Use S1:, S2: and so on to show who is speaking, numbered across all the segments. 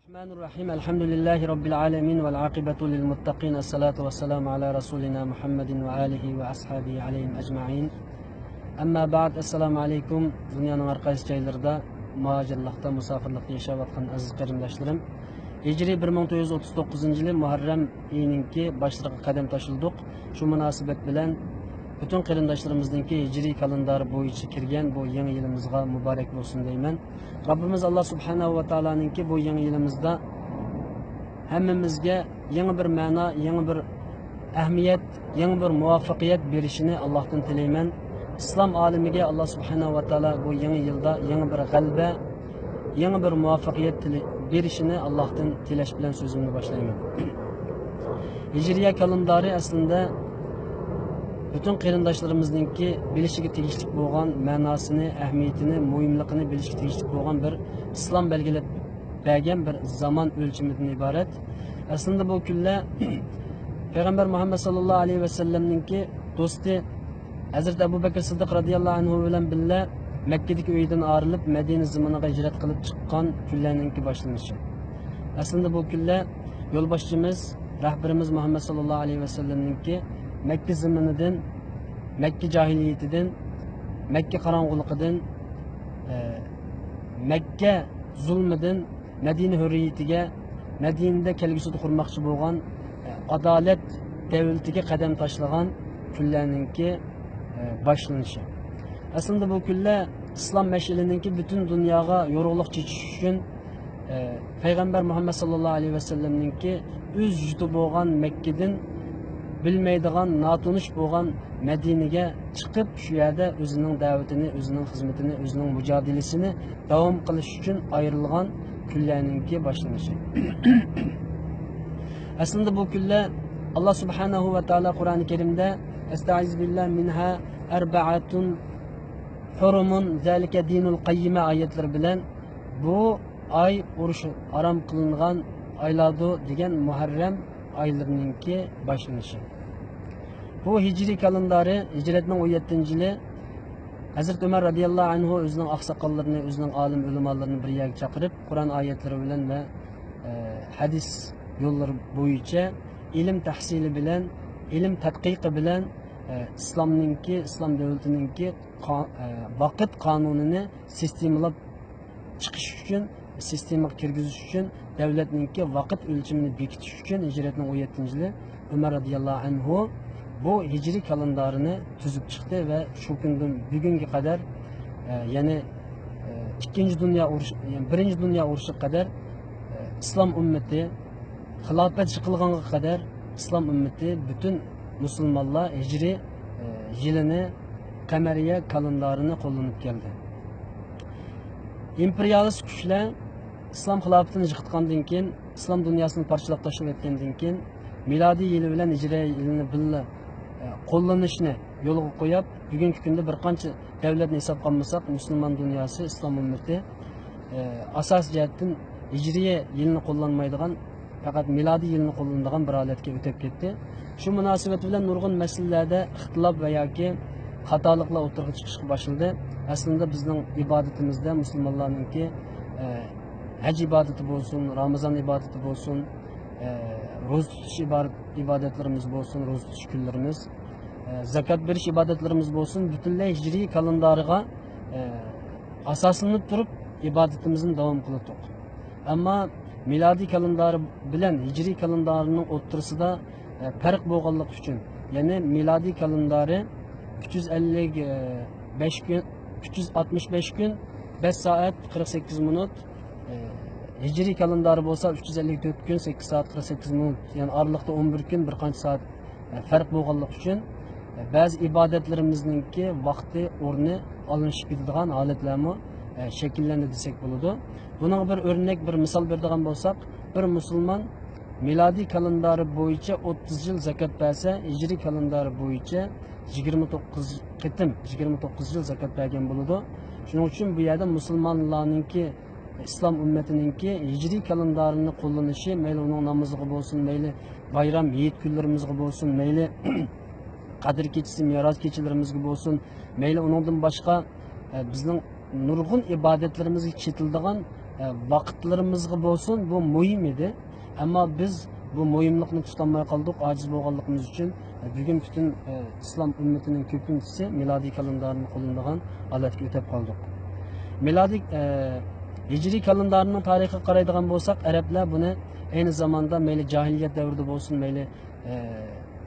S1: Bismillahirrahmanirrahim. Elhamdülillahi Rabbil alemin vel akibatu lil muttaqin. Esselatu vesselamu ala Resulina Muhammedin ve alihi ve ashabihi aleyhim ecma'in. Amma ba'd. Esselamu aleyküm. Dünyanın arkayız çaylarında, muhacirlikte, musafirlikte yaşayotgan aziz qarindoshlarım. Hicri 1939 yılı Muharrem ayınınki başlığı kadem taşıldık. Şu münasebet bilen bütün qarindoshlarimizningki hicri kalendar bo'yicha kirgan bu yangi yilingizga muborak bo'lsin deyman. Rabbimiz Allah subhanahu va taoloninki bu yangi yilimizda hammamizga yangi bir ma'no, yangi bir ahamiyat, yangi bir muvaffaqiyat berishini Allohdan tilayman. Islom olamiga Allah subhanahu va taolo bu yangi yilda yangi bir g'alaba, yangi bir muvaffaqiyat berishini Allohdan tilash bilan so'zimni boshlayman. Hijriya kalendari aslında bütün qarindoshlarimizningki bilishiga tegishli bo'lgan ma'nosini, ahamiyatini, muhimligini bilishga tegishli bo'lgan bir islom belgilab bergan bir zaman o'lchamidan iborat. Aslında bu kunlar Payg'ambar Muhammad sallallohu alayhi vasallamningki do'sti Hazrat Abu Bakr Siddiq radhiyallohu anhu bilan birga Makkadagi uyidan ayrilib Madina zamoniga hijrat qilib chiqqan kunlarningki boshlanishi. Aslında bu kunlar yo'lboshchimiz, rahbarimiz Muhammad sallallohu alayhi vasallamningki Mekke zamanidan, Mekke cahiliyetidan, Mekke qarong'uligidan, Mekke zulmidan Madina hurriyatiga, Madinada kelgusida qurmoqchi bo'lgan adolat davlatiga qadam tashlagan kunlarningki boshlanishi. Aslında bu kunlar islom mash'alininki butun dunyoga yorug'lik chechish uchun Payg'ambar Muhammad sallallohu alayhi vasallamningki o'z yurti bo'lgan Mekkedan bilmaydigan, natunish bo'lgan Madinaga chiqib, shu yerda o'zining da'vatini, o'zining xizmatini, o'zining mujodilasini davom qilish uchun ayrilgan kunlarningki boshlanishi. Aslında bu kunlar Allah subhanahu va taolo Qur'oni Karimda Estaizu billahi minha arba'atun hurumun zalika dinul qayyima oyatlar bilan bu ay urush harom qilingan oylardir degan Muharram aylarınınki başlanışı. Bu hicri kalendari hicretinin 17. yılı Hazreti Ömer radıyallahu anhu özünün aksakallarını, özünün alim ulemalarını bir yerge çakırıp Kur'an ayetleri bilen ve hadis yolları boyunca ilim tahsili bilen, ilim tadqiqi bilen İslam'ınki, İslam devletininki vakit kanununu sistemalab çıkış için, sistemaga kirgizish uchun davlatningki vaqt o'lchamini bekitish uchun hijratning 17. yili Umar radhiyallohu anhu bu hijriy kalendarini tuzib chiqdi va shu kundan bugunga qadar ya'ni ikkinchi dunyo urushi, ya'ni birinchi dunyo urushi qadar islom ummati xilofat yiqilganga qadar islom ummati butun musulmonlar hijriy yilini qamariya kalendarini qo'llanib keldi. İmperialist kuchlar islom xilofatini yiqitgandan keyin, islom dunyosini parchalab tashlab o'tgandan keyin milodiy yili bilan hijriy yilni birga qo'llanishni yo'lga qo'yib, bugungi kunda bir qancha davlatni hisobga olmasak, musulmon dunyosi, islom ummati asos jihatdan hijriy yilni qo'llanmaydigan, faqat milodiy yilni qo'llanadigan bir holatga o'tib ketdi. Shu munosabat bilan nurg'un masalalarda ixtilof va yoki xatoliklar o'tirg'i chiqishga boshladi. Aslında bizning ibodatimizda musulmonlarningki hac ibadeti bo'lsin, Ramazon ibadeti bo'lsin, ro'za tutish ibodatlarimiz bo'lsin, ro'za tutish kunlarimiz, zakat berish ibodatlarimiz bo'lsin, butunlay hijriy kalendariga asoslanib turib ibodatimizni davom qildik. Ammo milodiy kalendari bilan hijriy kalendarining o'rtasida farq bo'lganligi uchun, ya'ni milodiy kalendari 355 gün 365 gün 5 saat 48 minut, hicri kalendari bo'lsa 354 gün 8 saat 48 minut, yani aralıkta 11 gün bir qancha saat farq bo'lganligi uchun ba'zi ibodatlarimizningki vaqti o'rni olinishib ketadigan holatlarmi shakllandi desak bo'ladi. Buning bir o'rnak, bir misol beradigan bo'lsak, bir musulmon milodiy kalendari bo'yicha 30 yil zakat bersa, hijriy kalendari bo'yicha 29 qitim 29 yil zakat bergan bo'ladi. Shuning uchun bu yerda musulmonlarningki, islom ummatininki hijriy kalendarini qo'llanishi, mayli uning namoziga bo'lsin, mayli bayram yeyit kunlarimizga bo'lsin, mayli qadr kechasi, meros kechalarimizga bo'lsin, mayli uningdan boshqa bizning nurg'un ibodatlarimizga chetiladigan vaqtlarimizga bo'lsin bu muhim edi. Ammo biz bu muhimlikni tutamay qoldik, ojiz bo'lganligimiz uchun bugun butun islom ummatining ko'pinchisi milodiy kalendarni qo'llanadigan holatga o'tib qoldik. Milodiy hijriy kalendarning tarixiga qaraydigan bo'lsak, arablar buni ayni zamonda mayli jahiliyat davrida bo'lsin, mayli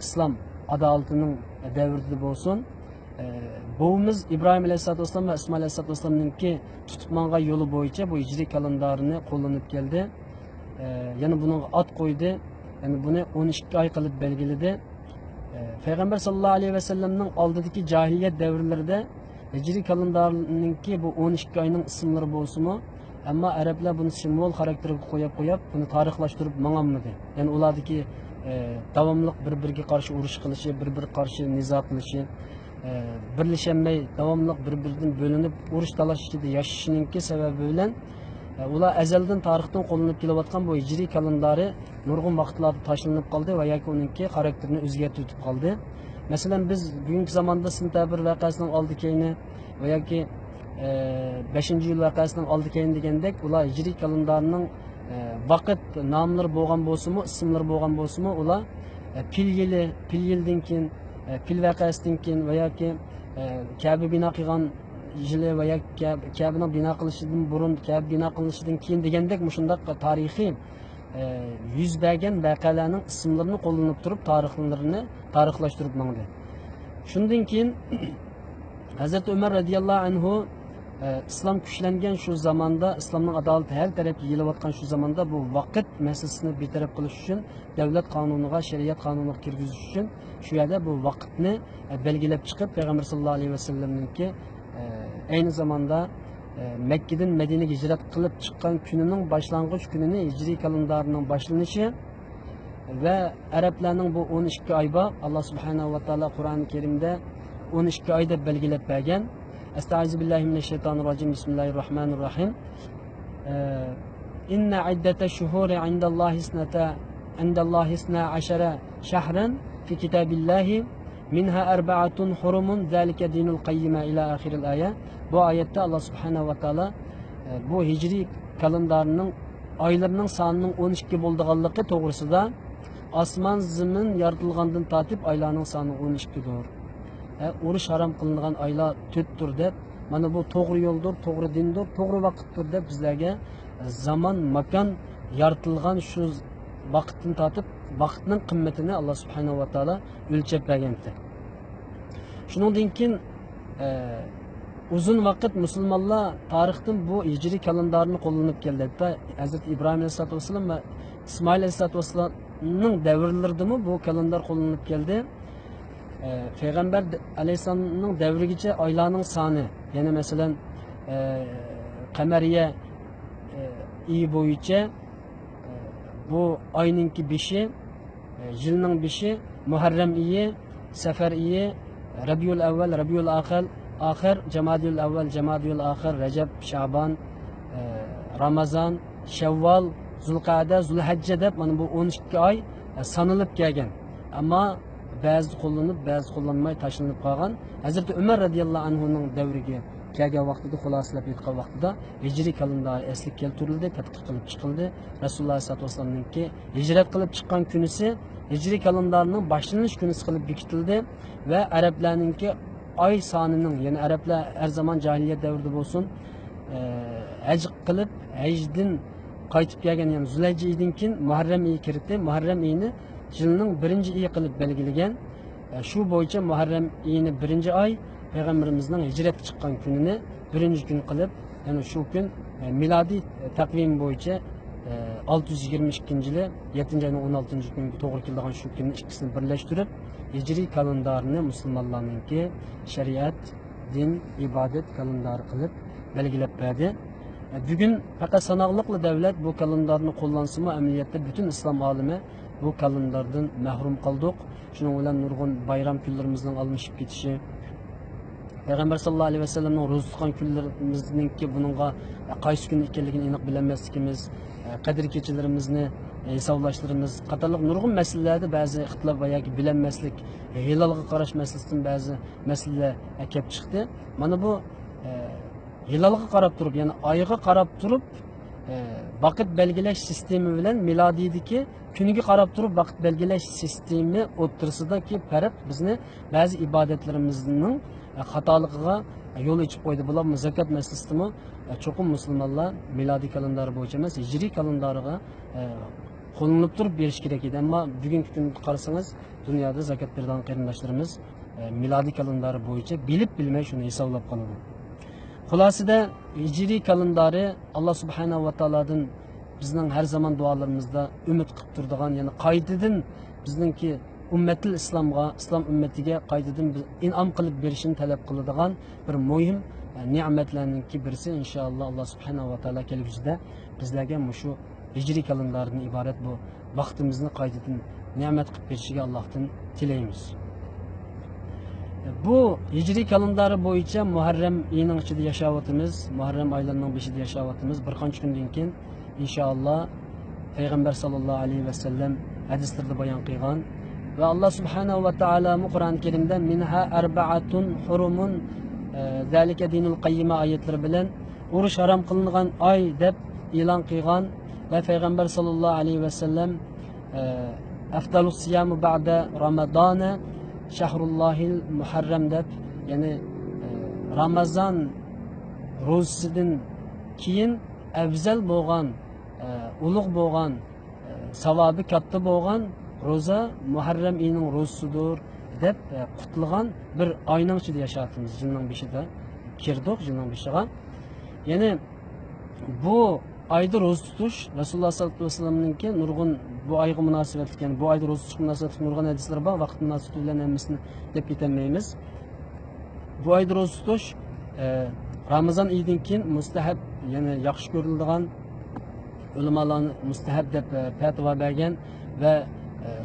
S1: islom adolatining davrida bo'lsin, buvimiz İbrahim Aleyhisselatü Vesselam ve İsmail Aleyhisselatü Vesselam'ınki tutup manga yolu boyunca bu hicri kalendarını kullanıp geldi. Yani bunun ad koydu. Yani bunu 12 ay kalıp belgeledi. Peygamber sallallahu aleyhi ve sellem'nin aldığı cahiliyet devirlerde hicri kalendarınınki bu 12 ayının isimleri bolsumu, ama Araplar bunu simbol karakteri koyup bunu tarihlaştırıp mangamladı. Yani oladaki davamlılık birbiriga karşı uruş kılışı, birbiri karşı niza kılışı, birleşemey, davamlılık birbirinden bölünüp uruş talaş içinde yaşayışınınki sebebi bilen ular ezelden tarihten kollanıp kelavatkan bu hicri kalendarı nurgun vaktlarda taşınıp kaldı ve yaki onunki karakterini özgertip kaldı. Mesela biz bugünkü zamanda Sintabir vakasının aldı keyni ve yaki 5. yıl vakasının aldı keyni degendek ular hicri kalendarının vakit namları boğan bolsumu, isimleri boğan bolsumu ular pil yıldan keyin pil vakasından keyin veya ki Kabe bina qilgan yili veya Kabe'nin bina qilishidan burun, Kabe bina qilishidan keyin degandek mushundaq tarixiy yuz bergan voqealarning ismlarini qo'llanib turib tarixlashtirib mangdi. Shundan keyin Hazrat Umar radhiyallohu anhu islom kuchlangan shu zamonda, islomning adolati har tarafga yelayotgan shu zamonda bu vaqt masalasini betaraf qilish uchun davlat qonuniga, shariat qonuniga kirgizish uchun shu yerda bu vaqtni belgilab chiqib Payg'ambar sallallohu alayhi vasallamninki aynı zamanda Mekke'den Medine'ye hicret kılıp çıkan gününün başlangıç gününü hicri kalendarının başlanışı ve Araplarının bu 12 ayba Allah subhanahu ve taala Kur'an-ı Kerim'de 12 ayda belgilep bergen. Estağfirullah, Bismillahirrahmanirrahim. İnne iddete şuhuri indallahi isna aşara şahran fi kitabillahi minha arba'atun hurumun zalike dinul qayyime ila ahiril ayet. Bu ayette Allah subhanahu ve taala bu hicri kalendarının aylarının sanının 12 bo'lganligi to'g'risida osmon zimin yaratılgandan tatip aylarning soni 12'dir. Urush haram qilingan aylar 4'tür deb, mana bu to'g'ri yo'ldir, to'g'ri dindir, to'g'ri vaqtdir deb bizlarga zaman, makan yaratilgan shu vaqtdan tatib vaqtning qimmatini Allah subhanahu ve taala o'lchab bergandi. Shuningdan keyin uzun vaqt musulmonlar tarixdan bu hijriy kalendarni qo'llanib keldi. Hazrat İbrahim Aleyhisselatü Vesselam ve İsmail Aleyhisselatü Vesselam'ning davrlaridami bu kalendar qo'llanib keldi. Peygamber Aleyhisselam'ның davrigacha oylarning soni, ya'ni masalan qamariya iyi bo'yicha bu oyninki 5'i, yilning 5'i, Muharram iyi, Safar iyi, Rabiul Avval, Rabiul Ahir, Cemadiyul Avval, Cemadiyul Ahir, Recep, Şaban, Ramazan, Şevval, Zulqa'da, Zulhacce deb mana bu 12 ay sanılıp kelgan. Ama bazı qo'llanib, bazı qo'llanmay tashlanib qolgan. Hazrati Umar radhiyallohu anhuning davriga kelgan vaqtida, xulosalab aytgan vaqtida hijriy kalendar asli keltirildi, tadqiq qilib chiqildi. Rasululloh sollallohu alayhi vasallamning hijrat qilib chiqqan kunisi hijriy kalendarning boshlanish kunisi qilib bekitildi ve Araplarninki ay sonining, ya'ni Araplar her zaman cahiliyet davrida bo'lsin, haj qilib, hajdan qaytib kelgan, ya'ni Zulhijja oyidan keyin Muharram oyi kirdi. Muharram oyini yılning 1-iyi qilib belgilagan. Shu bo'yicha Muharram oyini 1-ay Peygamberimizning hijrat chiqqan kunini 1-kun qilib, ya'ni shu kun milodiy takvim bo'yicha 622-yili 7-ayning 16-kuniga to'g'ri keladigan shu kunni ikkisini birlashtirib hijriy kalendarni musulmonlarninki shariat, din, ibodat kalendari qilib belgilab berdi. Bugun faqat sanoqli davlat bu kalendarni qo'llansimi, amaliyotda butun islom olimi bu kalendardan mahrum qoldik. Shuning bilan nurg'un bayram kunlarimizning almashib ketishi, Peygamber sallallahu aleyhi ve sellem'nin ro'za tutgan kunlarimizninki bununla qaysi kun ekanligini aniq bilmasligimiz, qadr kechalarimizni hisoblashlarimiz qatorliq nurg'un masalalarda ba'zi ixtilof va yoki bilinmaslik, hilalga qarash masalasidan ba'zi masalalar kelib chiqdi. Mana bu hilalga qarab turib, ya'ni oyga qarab turib vaqt belgilash sistemi bilan milodiydagi kuniga qarab turib vaqt belgilash sistemi o'rtasidagi farq bizni ba'zi ibodatlarimizning xatoligiga yo'l ochib qo'ydi. Bular zakat masalasida cho'qim musulmonlar milodiy kalendar bo'yicha emas, hijriy kalendariga qo'llanib turib berish kerak edi. Ammo bugungi kunda qarasangiz, dunyoda zakat bergan qarindoshlarimiz milodiy kalendari bo'yicha bilib bilmay shuni hisoblab qoladi. Xulosada hijriy kalendari Alloh subhanahu va taolodan bizning har zaman duolarimizda umid qilib turadigan, ya'ni qaytadan bizningki ummatil islomga, islom ummatiga qaytadan in'om qilib berishini talab qiladigan bir muhim ne'matlarningki birisi inshaalloh Alloh subhanahu va taolo kelgusida bizlarga shu hijriy kalendardan iborat bu vaqtimizni qaytadan ne'mat qilib berishiga Allohdan tilaymiz. Bu hijriy kalendari bo'yicha Muharram oyining ichida yashayotimiz, Muharram oylarining beshida yashayotimiz. Bir qancha kundan keyin inshaalloh payg'ambar sallallohu alayhi vasallam hadislarda bayon qilgan va Alloh subhanahu va taolo Qur'oni Karimda minha arba'atun hurumun zalika dinul qayyima oyatlari bilan urush harom qilingan oy deb e'lon qilgan va payg'ambar sallallohu alayhi vasallam afdalus siyamu ba'da ramadona shahrullohil muharram deb, ya'ni Ramazon ro'zasidan keyin afzal bo'lgan, ulug' bo'lgan, savobi katta bo'lgan ro'za Muharram oyining ro'zasidir deb qutilgan bir oyning ichida yashayapmiz. Yilning beshida kirdik, yilning beshiga. Ya'ni bu oyda ro'za tutish Rasululloh sollallohu alayhi vasallamningki nurg'un bu oyga munosabatli, ya'ni bu oyda ro'za tutishga munosabatli nurg'un hadislar bor. Vaqt munosabati bilan hammasini deb ketolmaymiz. Bu oyda ro'za tutish Ramazon oyidan keyin mustahab, ya'ni yaxshi ko'riladigan, ulamolar mustahab deb fatvo bergan va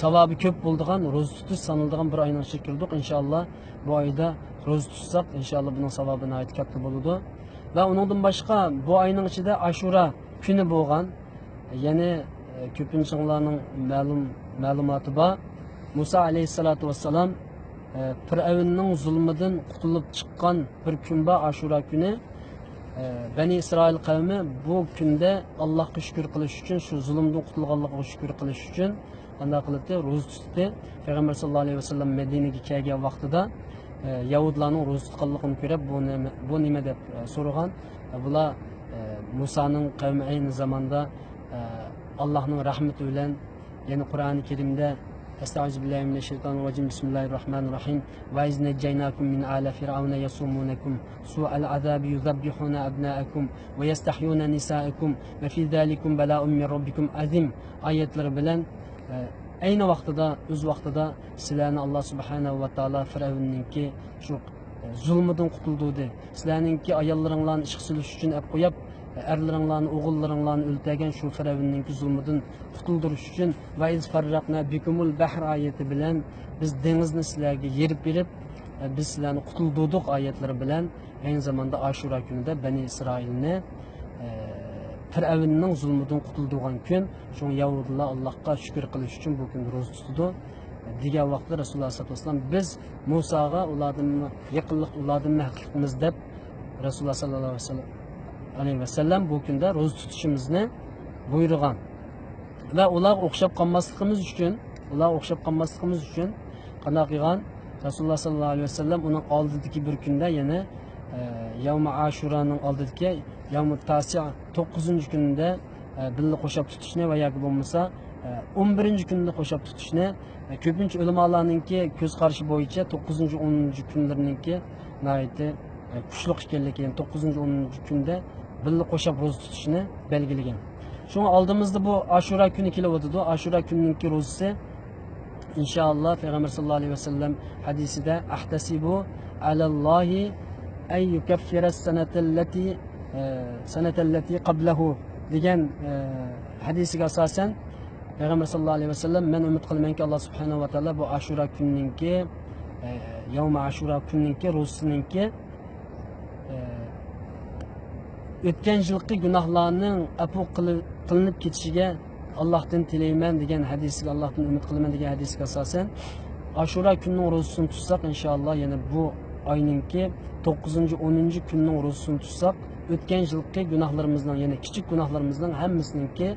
S1: savobi ko'p bo'ladigan ro'za tutish sanaladigan bir oyning ichiga kirdik. Inshaalloh bu oyda ro'za tutsak, inshaalloh buning savobi nihoyat katta bo'ladi. Va uningdan boshqa bu oyning ichida Ashura kuni bo'lgan, ya'ni ko'pinchalarning ma'lumoti bor. Musa alayhissalatu vassalam Fir'avnning zulmidan qutulib chiqqan bir kun bor, Ashura kuni. Bani Isroil qavmi bu kunda Allohga shukr qilish uchun, shu zulmdan qutulganligiga shukr qilish uchun qanday qildi? Ro'za tutdi. Payg'ambar sallallohu alayhi vasallam Madinaga kelgan vaqtida Yahudlarning ro'za tutganligini ko'rib, bu nima deb so'ragan. Bular Musaning qavmi ayni zamonda Allohning rahmati bilan, ya'ni Qur'oni Karimda Estağfirullah mineşşeytanirracim. Bismillahirrahmanirrahim. Ve izneceynakum min ala firavuna yasumunakum su'al azabi yuzabbihuna abnaakum ve yestahyuna nisaakum ve fi zalikum bela'un min rabbikum azim ayetleri bilen aynı vaqtida, o'z vaqtida sizlarni Alloh subhanahu va taolo Firavunninki shu zulmidan qutuldirdi. Sizlarninki ayollaringlarni ishga solish uchun olib qo'yib, erlaringlarni, o'g'illaringlarni o'ltirgan shu Firavunninki zulmidan qutuldirish uchun va iz farraqna bikumul bahr oyati bilan biz dengizni sizlarga yerib berib, biz sizlarni qutuldirdik oyatlari bilan aynı zamanda Ashura kunida Bani Isroilni Firavunning zulmidan qutuldirgan kun, shu Yahudilar Allohga shukr qilish uchun bu kunni ro'za tutdi. Degan vaqtda Rasululloh sollallohu alayhi vasallam biz Musoga ulardan yaqinlik, ulardan mahqimiz deb Rasululloh sollallohu alayhi vasallam bu kunda ro'za tutishimizni buyurgan. Va ular o'xshab qolmasligimiz uchun qanday qilgan? Rasululloh sollallohu alayhi vasallam uning oldidagi bir kunda, ya'ni Yawm-i Ashuraning oldidagi Yawm-u Tasi' 9-kunda birga qo'shib tutishni va yoki bo'lmasa 11-kunda qo'shib tutishni ko'pincha ulamolarningki ko'z qarashi bo'yicha 9-10-kunlarningki nihoyatda kuchli ekanligi, ya'ni 9-10-kunda birga qo'shib ro'za tutishni belgilagan. Shunga oldimizda bu Ashura kuni kelyapti. Ashura kunining ro'zasi inshaalloh payg'ambar sallallohu alayhi vasallam hadisida ahtasibu alallohi ay yukaffira sanatallati qablahu degan hadisiga asosan payg'ambar sallallohu alayhi vasallam men umid qilamanki Alloh subhanahu va taolo bu Ashura kuningki Yawm-i Ashura kuningki ro'zasiningki o'tgan yilgi gunohlarning afu qilinib ketishiga Allohdan tilayman degan hadisiga, Allohdan umid qilaman degan hadisga asosan Ashura kunining ro'zasini tutsak inshaalloh, yana bu oyningki 9-10 kunning ro'zasini tutsak o'tgan yilgi gunohlarimizning, ya'ni kichik gunohlarimizning hammasininki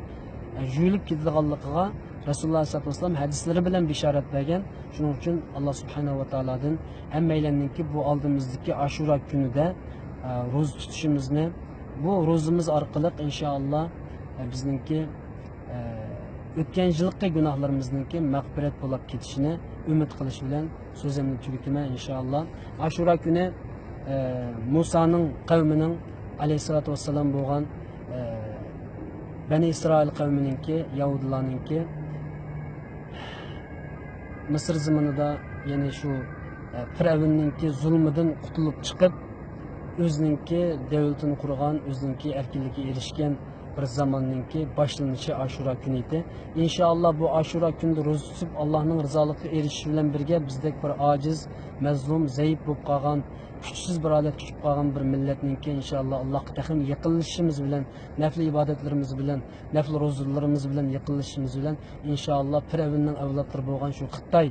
S1: yuvilib ketadiganligiga Rasululloh sollallohu alayhi vasallam hadislari bilan bishorat bergan. Shuning uchun Alloh subhanahu va taolodan hammalarninki bu oldimizdagi Ashura kunida ro'za tutishimizni, bu ro'zamiz orqali inshaalloh bizningki o'tgan yilgi gunohlarimizningki mag'firat bo'lib ketishini umid qilish bilan so'zimni tugataman inshaalloh. Ashura kuni Musoning qavmining alayhissalatu vassalam bo'lgan Bani Isroil qavmininki, Yahudilarninki Misr zaminida, ya'ni shu Firavunninki zulmidan qutulib chiqib, o'zininki davlatini qurgan, o'zininki erkinligiga erishgan bir zamonninki boshlanishi Ashura kuni edi. Inshaalloh bu Ashura kunida ro'za tutib Allohning rizoligiga erishish bilan birga bizdek bir ojiz, mazlum, zaif bo'lib qolgan, kuchsiz bir holatga tushib qolgan bir millatninki inshaalloh Allohga taqim yaqinlashishimiz bilan, nafl ibodatlarimiz bilan, nafl ro'zalarimiz bilan yaqinlashishimiz bilan inshaalloh Firavunning avlodlari bo'lgan shu Xitoy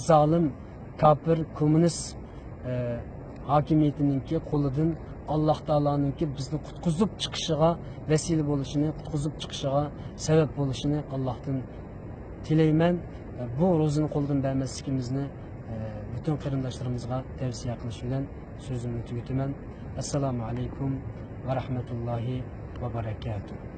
S1: zolim, kafir, kommunist hokimiyatiningki qo'lidan Alloh taoloninki bizni qutqizib chiqishiga vesile bo'lishini, qutqizib chiqishiga sabab bo'lishini Allohdan tilayman. Bu ro'zani qo'ldan bermasligimizni butun qarindoshlarimizga tavsiya qilish bilan so'zimni tugataman. Assalomu alaykum va rahmatullohi va barakatuh.